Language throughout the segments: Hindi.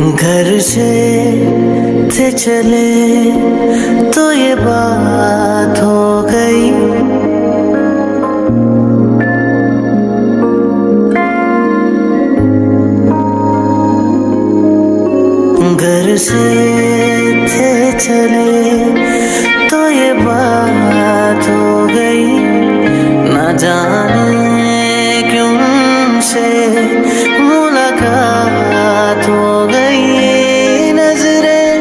घर से थे चले तो ये बात हो गई। घर से थे चले तो ये बात हो गई। ना जाने क्यों से मुलाकात हो गई। नजरें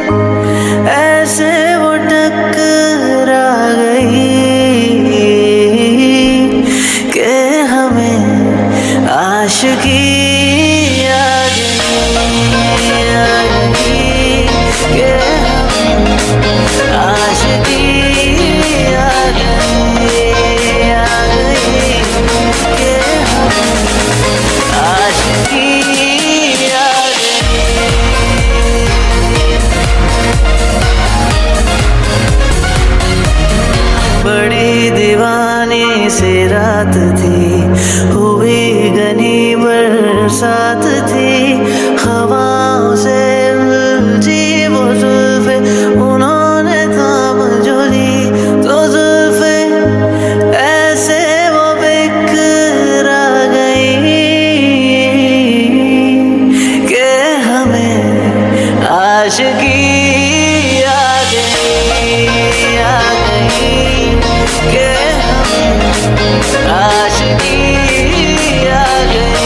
ऐसे वो टकरा गई कि हमें आशिकी आ गई कि हमें आशिकी आ गई कि हमें आशिकी आ गई। बड़ी दीवानी सी रात थी, हुई घनी बरसात थी। हवाओं से उलझी वो जुल्फे उन्होंने थाम जो ली, तो जुल्फे ऐसे वो बिखरा गई कि हमें आशिकी आ गई कि हमें आशिकी आ गई।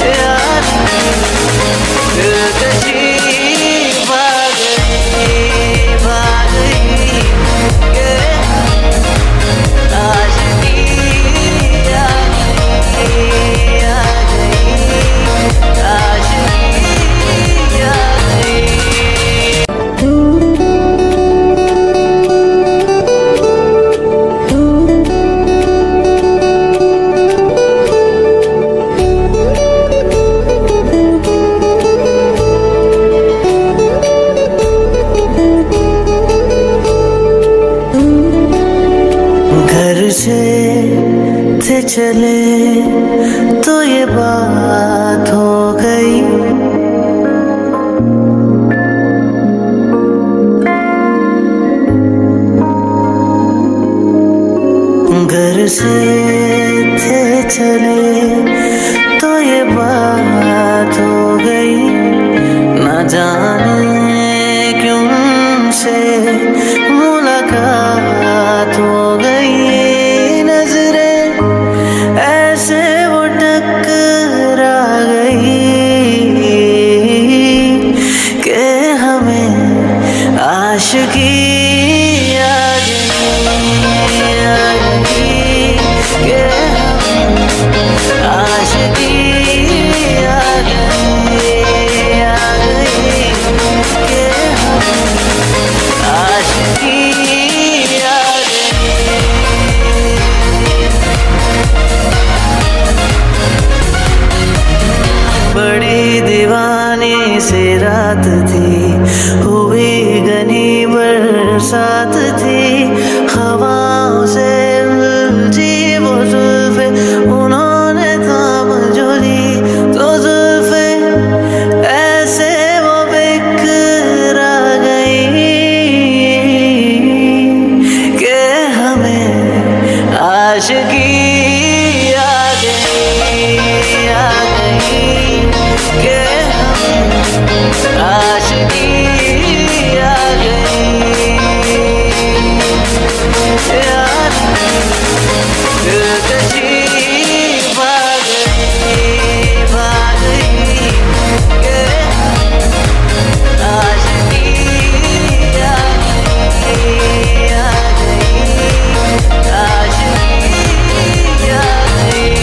यार दिलकशी भाग गई कि आशिकी आ गई आशिकी आ गई। घर से थे चले तो ये बात हो गई। घर से थे चले तो ये बात हो गई। ना जाने क्यों से मुलाकात हो गई। नजरें ऐसे वो टकरा गई कि हमें आशिकी आ गई कि हमें आशिकी आ गई कि हमें आशिकी आ गई। बड़ी दीवानी सी रात थी, हुई घनी बरसात थी। हवाओं से उलझी वो जुल्फे उन्होंने थाम जो ली, तो जुल्फे ऐसे वो बिखरा गई कि हमें आशिकी आ गई कि हमें आशिकी आ गई। यार दिलकशी भाग गई कि आशिकी आ गई आशिकी आ गई।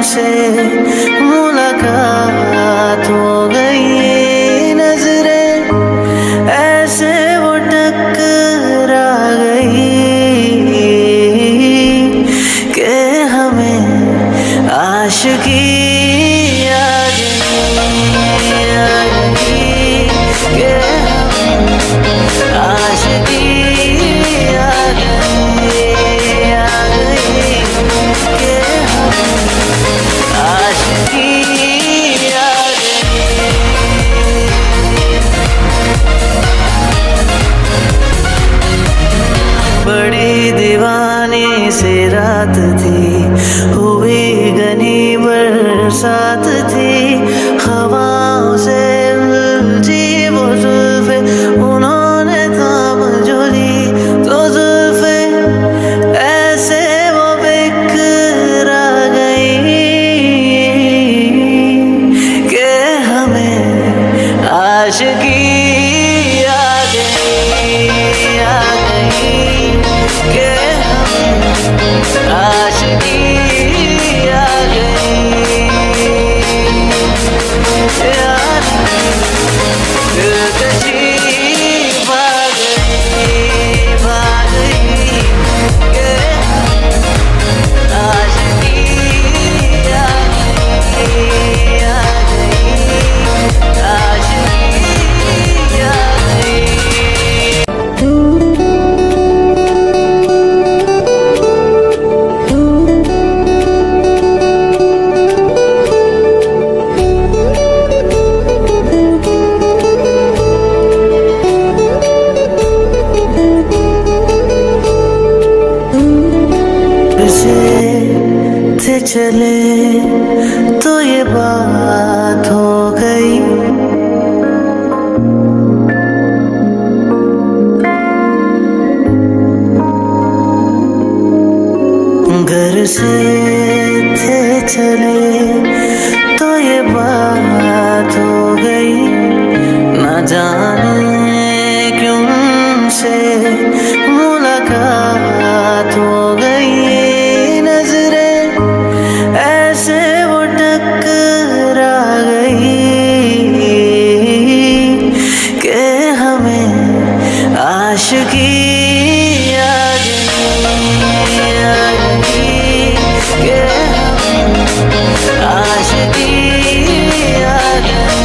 तुमसे मुलाकात हो गई, नजरें ऐसे वो टकरा गई कि हमें आशिकी आ गई कि हमें आशिकी आ गई कि हमें आशिकी आ गई। बड़ी दीवानी सी रात थी, हुई घनी बरसात थी, हवाओं से उलझी वो जुल्फे उन्होंने थाम जो ली, तो जुल्फे ऐसे वो बिखरा गई कि हमें आशिकी आ गई कि हमें आशिकी आ गई। यार दिलकशी भाग गई कि आशिकी आ गई आशिकी आ गई। थे चले तो ये बात हो गई, घर से थे चले तो ये बात हो गई, न जाने क्यों से मुलाकात हो गई, नजरें ऐसे वो टकरा गई कि हमें आशिकी आ गई कि हमें आशिकी आ गई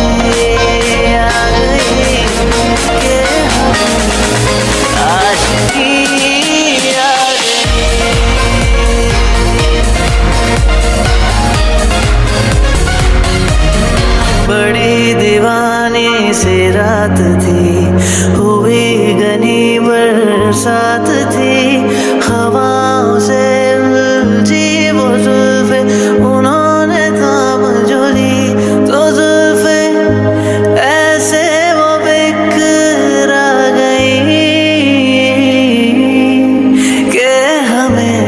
कि हमें आशिकी आ गई। बड़ी दीवानी सी रात थी, हुई घनी बरसात